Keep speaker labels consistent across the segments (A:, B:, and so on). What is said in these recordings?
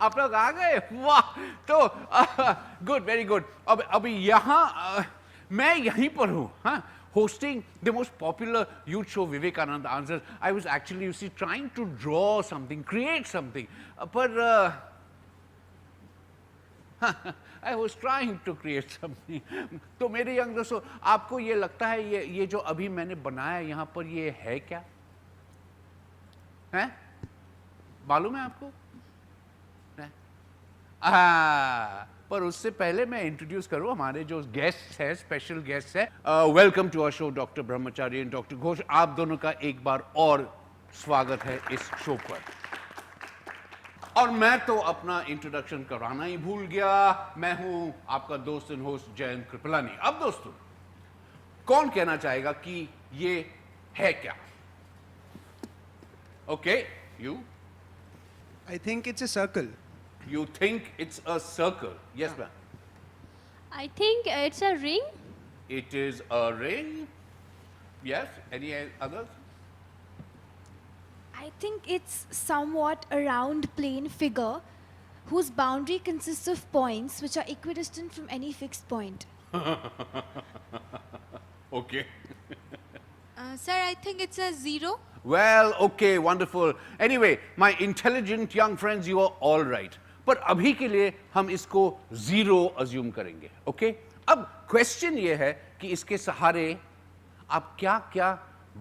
A: आप लोग आ गए, वाह। तो गुड, वेरी गुड। अब अभी यहाँ मैं यहीं पर हूँ, हाँ, hosting the most popular youth show Vivekanand Answers. I was actually, you see, trying to draw something, create something, but I was trying to create something. तो मेरे यंग दोस्तों, आपको ये लगता है ये जो अभी मैंने बनाया यहाँ पर ये है क्या? हैं? मालूम है आपको? पर उससे पहले मैं इंट्रोड्यूस करूं हमारे जो गेस्ट है, स्पेशल गेस्ट है। Welcome to our show doctor Brahmachari and doctor Ghosh. आप दोनों का एक बार और स्वागत है इस शो पर। और मैं तो अपना इंट्रोडक्शन कराना ही भूल गया। मैं हूं आपका दोस्त एंड होस्ट जयंत कृपलानी। अब दोस्तों, कौन कहना चाहेगा कि ये है क्या? Okay, you?
B: I think it's a circle.
A: You think it's a circle? Yes, ma'am.
C: I think it's a ring.
A: It is a ring. Yes. Any others?
D: I think it's somewhat a round plane figure whose boundary consists of points which are equidistant from any fixed point.
A: Okay.
E: Sir, I think it's a zero.
A: Well, okay, wonderful. Anyway, my intelligent young friends, you are all right. पर अभी के लिए हम इसको zero assume करेंगे, okay? अब question ये है कि इसके सहारे आप क्या क्या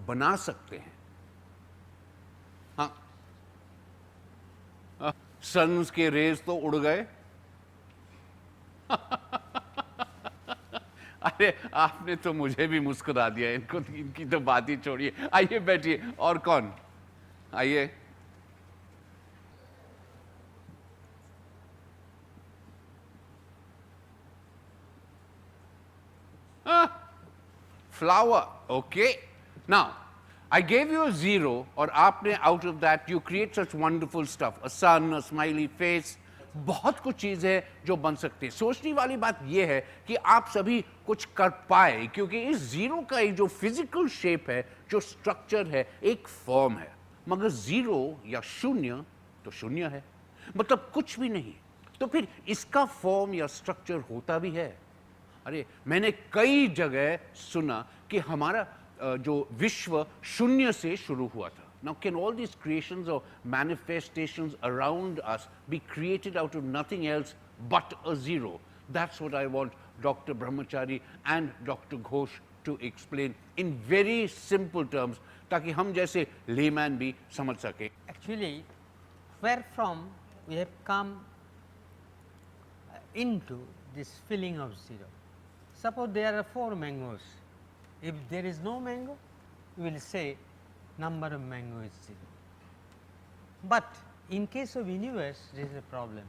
A: बना सकते हैं? हाँ, सन्स के रेज तो उड़ गए। अरे आपने तो मुझे भी मुस्कुरा दिया, इनकी तो बात ही छोड़िए। आइए बैठिए। और कौन? आइए। Flower, okay. Now, I gave you a zero, और आपने out of that you create such wonderful stuff. A sun, a smiley face, बहुत कुछ चीज़ है जो बन सकते हैं। सोचने वाली बात यह है कि आप सभी कुछ कर पाए, क्योंकि इस जीरो का एक जो फिजिकल शेप है, जो स्ट्रक्चर है, एक फॉर्म है। मगर जीरो या शून्य तो शून्य है, मतलब कुछ भी नहीं। तो फिर इसका फॉर्म या स्ट्रक्चर होता भी है। अरे मैंने कई जगह सुना कि हमारा जो विश्व शून्य से शुरू हुआ था। Now, can all these creations or manifestations around us be created out of nothing else but a zero? That's what I want Dr. Brahmachari and Dr. Ghosh to explain in very simple terms, ताकि हम जैसे layman भी समझ सके।
F: Actually, where from we have come into this feeling of zero. Suppose there are 4 mangoes. If there is no mango, we will say number of mango is 0. But in case of universe, there is a problem,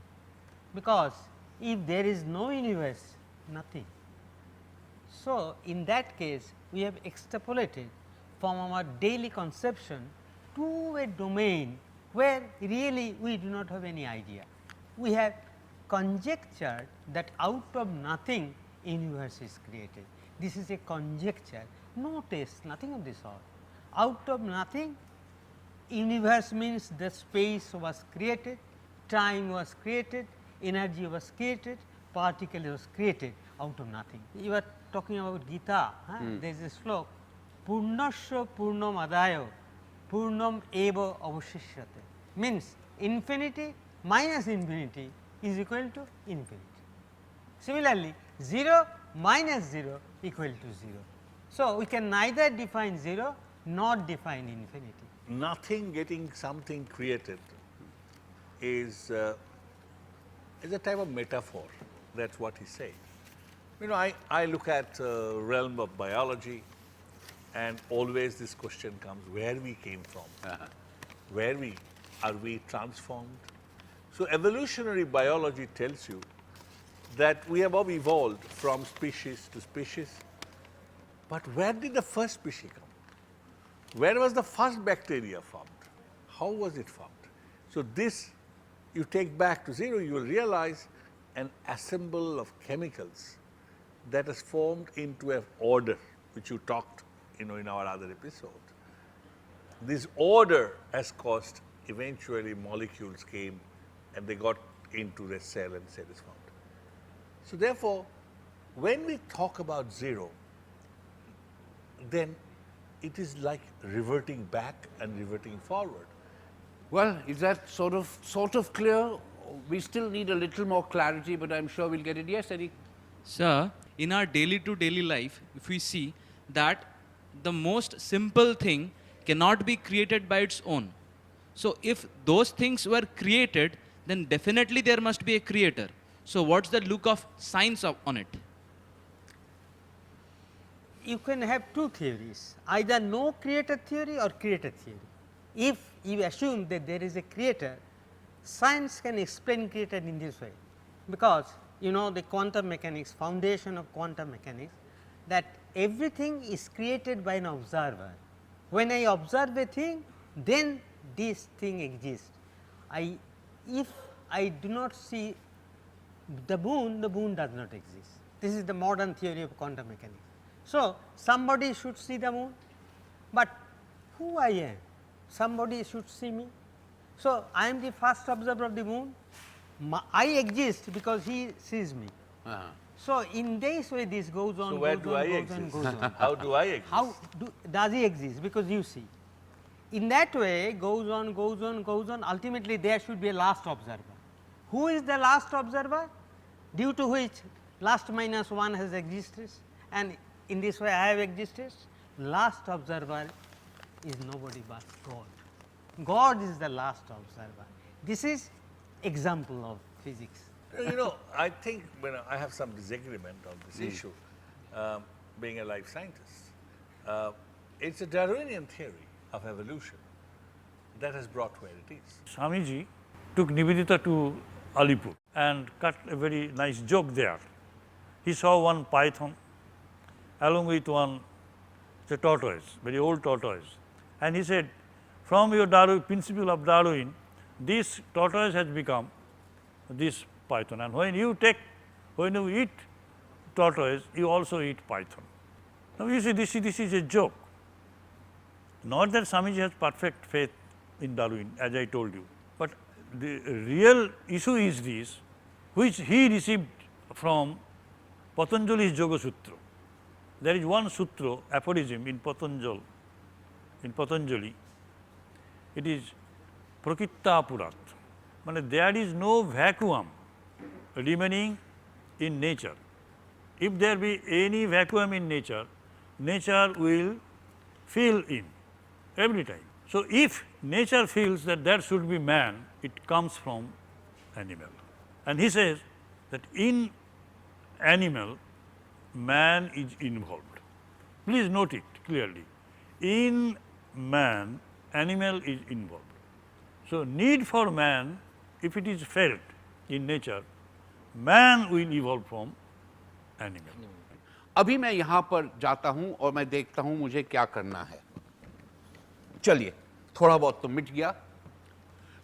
F: because if there is no universe, nothing. So, in that case, we have extrapolated from our daily conception to a domain where really we do not have any idea. We have conjectured that out of nothing universe is created. This is a conjecture, no test, nothing of this sort. Out of nothing, universe means the space was created, time was created, energy was created, particle was created out of nothing. You are talking about Gita, there is a slok, Purnasya Purnam Adayo, Purnam Eva Avashishyate, means infinity minus infinity is equal to infinity. Similarly, 0 minus 0 equal to 0. So, we can neither define 0 nor define infinity.
G: Nothing getting something created is a type of metaphor. That is what he said. You know, I look at realm of biology, and always this question comes, where we came from, where are we transformed? So, evolutionary biology tells you that we have all evolved from species to species, but where did the first species come? Where was the first bacteria formed? How was it formed? So, this you take back to 0, you will realize an assemble of chemicals that has formed into an order, which you talked in our other episode. This order has caused, eventually molecules came and they got into the cell and cell is found. So therefore, when we talk about zero, then it is like reverting back and reverting forward.
A: Well, is that sort of clear? We still need a little more clarity, but I'm sure we'll get it. Yes, Eddie?
H: Sir, in our daily to daily life, if we see that the most simple thing cannot be created by its own. So if those things were created, then definitely there must be a creator. So what's the look of science on it?
F: You can have two theories, either no creator theory or creator theory. If you assume that there is a creator, science can explain creator in this way, because you know the quantum mechanics, foundation of quantum mechanics, that everything is created by an observer. When I observe a thing, then this thing exists. If I do not see the moon does not exist. This is the modern theory of quantum mechanics. So, somebody should see the moon, but who I am? Somebody should see me. So, I am the first observer of the moon. I exist because he sees me. So, in this way this goes on,
G: So where
F: goes
G: do
F: on,
G: I
F: goes
G: exist?
F: on, goes on.
G: How do I exist?
F: How does he exist? Because you see. In that way goes on, goes on, goes on, ultimately there should be a last observer. Who is the last observer? Due to which last minus 1 has existed, and in this way I have existed. Last observer is nobody but God. God is the last observer. This is example of physics.
G: You know, I think when I have some disagreement on this issue, being a life scientist, it's a Darwinian theory of evolution that has brought where it is.
I: Swamiji took Nivedita to Alipur and cut a very nice joke there. He saw one python along with one tortoise, very old tortoise, and he said, from your principle of Darwin, this tortoise has become this python, and when you eat tortoise, you also eat python. Now you see, this is a joke. Not that Swamiji has perfect faith in Darwin, as I told you, but the real issue is this, which he received from Patanjali's Yoga Sutra. There is one sutra, aphorism in Patanjali. It is Prakitta Purat. There is no vacuum remaining in nature. If there be any vacuum in nature, nature will fill in every time. So, if nature feels that there should be man, it comes from animal. And he says that in animal, man is involved. Please note it clearly. In man, animal is involved. So, need for man, if it is felt in nature, man will evolve from animal.
A: अभी मैं यहाँ पर जाता हूँ और मैं देखता हूँ मुझे क्या करना है. चलिए, थोड़ा बहुत तो मिट गया,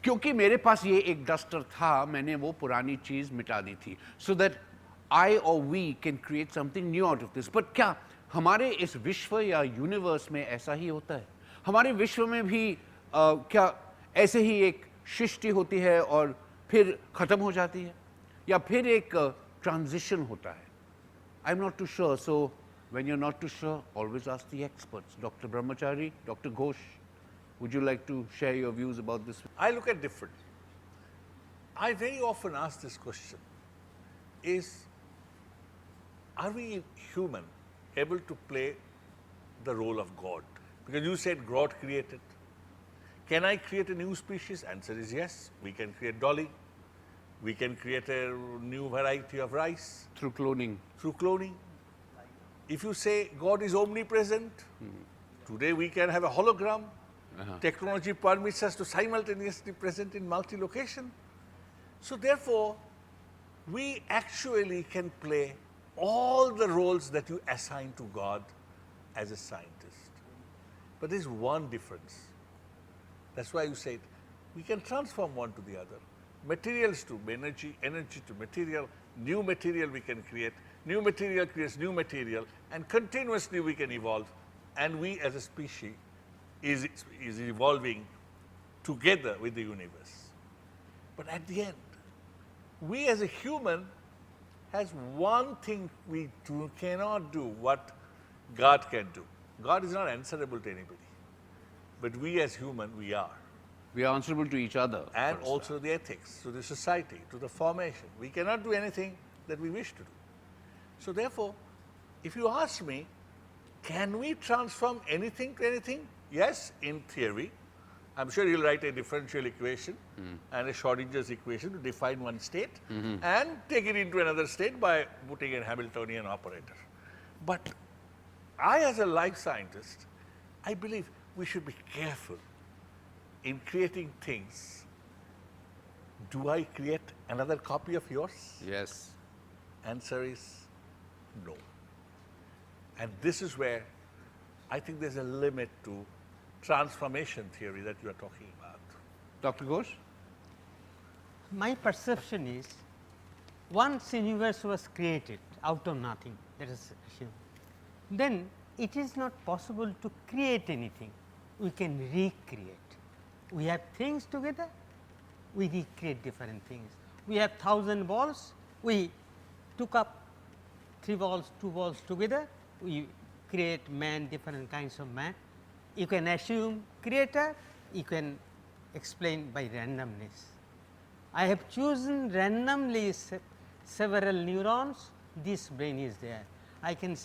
A: क्योंकि मेरे पास ये एक डस्टर था, मैंने वो पुरानी चीज मिटा दी थी, so that I or we can create something new out of this. But क्या हमारे इस विश्व या यूनिवर्स में ऐसा ही होता है? हमारे विश्व में भी क्या ऐसे ही एक सृष्टि होती है और फिर खत्म हो जाती है, या फिर एक ट्रांजिशन होता है? I'm not too sure. So when you're not too sure, always ask the experts. Dr. Brahmachari, Dr. Ghosh, would you like to share your views about this?
G: I look at differently. I very often ask this question, are we human able to play the role of God? Because you said God created. Can I create a new species? Answer is yes. We can create dolly. We can create a new variety of rice.
A: Through cloning.
G: Through cloning. If you say God is omnipresent, today we can have a hologram. Technology permits us to simultaneously present in multi-location. So therefore, we actually can play all the roles that you assign to God as a scientist. But there is one difference. That's why you said we can transform one to the other. Materials to energy, energy to material, new material we can create, new material creates new material, and continuously we can evolve, and we as a species is evolving together with the universe. But at the end, we as a human has one thing we cannot do what God can do. God is not answerable to anybody. But we as human, we are.
A: We are answerable to each other.
G: And
A: first.
G: also the ethics, to the society, to the formation. We cannot do anything that we wish to do. So therefore, if you ask me, can we transform anything to anything? Yes, in theory. I'm sure you'll write a differential equation and a Schrodinger's equation to define one state and take it into another state by putting a Hamiltonian operator. But I, as a life scientist, I believe we should be careful in creating things. Do I create another copy of yours?
A: Yes.
G: Answer is no. And this is where I think there's a limit to transformation theory that you are talking about.
A: Dr. Ghosh?
F: My perception is, once universe was created out of nothing, that is assumed, then it is not possible to create anything. We can recreate. We have things together, we recreate different things. We have 1,000 balls, we took up 3 balls, 2 balls together, we create man, different kinds of man. You can assume creator, you can explain by randomness. I have chosen randomly several neurons, this brain is there. I can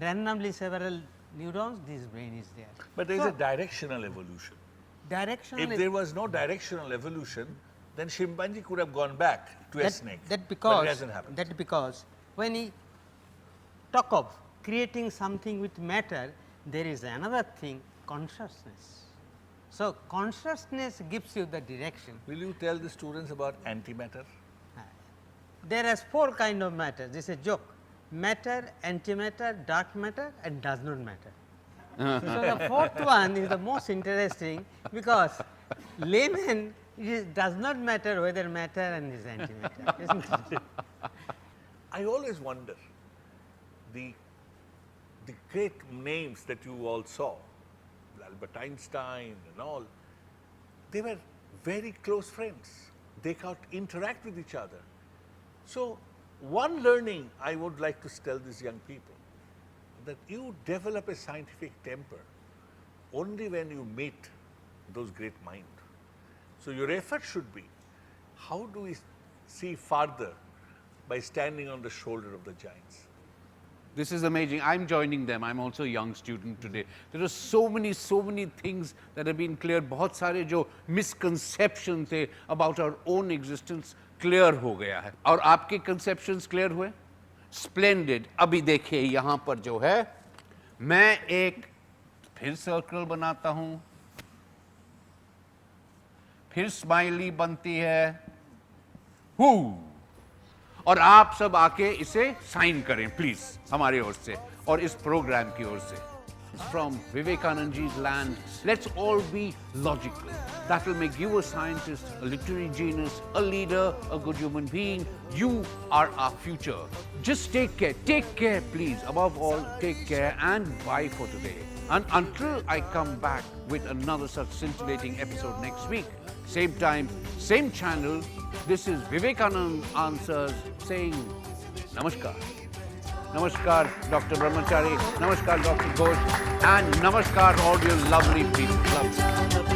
F: randomly several neurons, this brain is there.
G: But there is a directional evolution.
F: Directional
G: If there was no directional evolution, then chimpanzee could have gone back to a snake.
F: That
G: but
F: because,
G: it hasn't happened.
F: that because when we talk of creating something with matter, there is another thing, consciousness. So, consciousness gives you the direction.
G: Will you tell the students about antimatter?
F: There are 4 kind of matter, this is a joke: matter, antimatter, dark matter and does not matter. So, the 4th one is the most interesting, because layman, does not matter whether matter and is antimatter, isn't it?
G: I always wonder, the great names that you all saw, Albert Einstein and all, they were very close friends. They could interact with each other. So, one learning I would like to tell these young people, that you develop a scientific temper only when you meet those great minds. So, your effort should be, how do we see farther by standing on the shoulder of the giants?
A: This is amazing. I'm joining them. I'm also a young student today. There are so many things that have been cleared. बहुत सारे जो misconception थे about our own existence clear हो गया है. और आपके conceptions clear हुए? Splendid. अभी देखिए यहाँ पर जो है, मैं एक फिर circle बनाता हूँ, फिर smiley बनती है, और आप सब आके इसे साइन करें प्लीज हमारी ओर से और इस प्रोग्राम की ओर से. From Vivekananda's land, let's all be logical. That will make you a scientist, a literary genius, a leader, a good human being. You are our future. Just take care please. Above all, take care and bye for today. And until I come back with another such scintillating episode next week, same time, same channel, this is Vivekanand Answers saying Namaskar. Namaskar, Dr. Brahmachari. Namaskar, Dr. Ghosh. And Namaskar, all you lovely people. Lovely.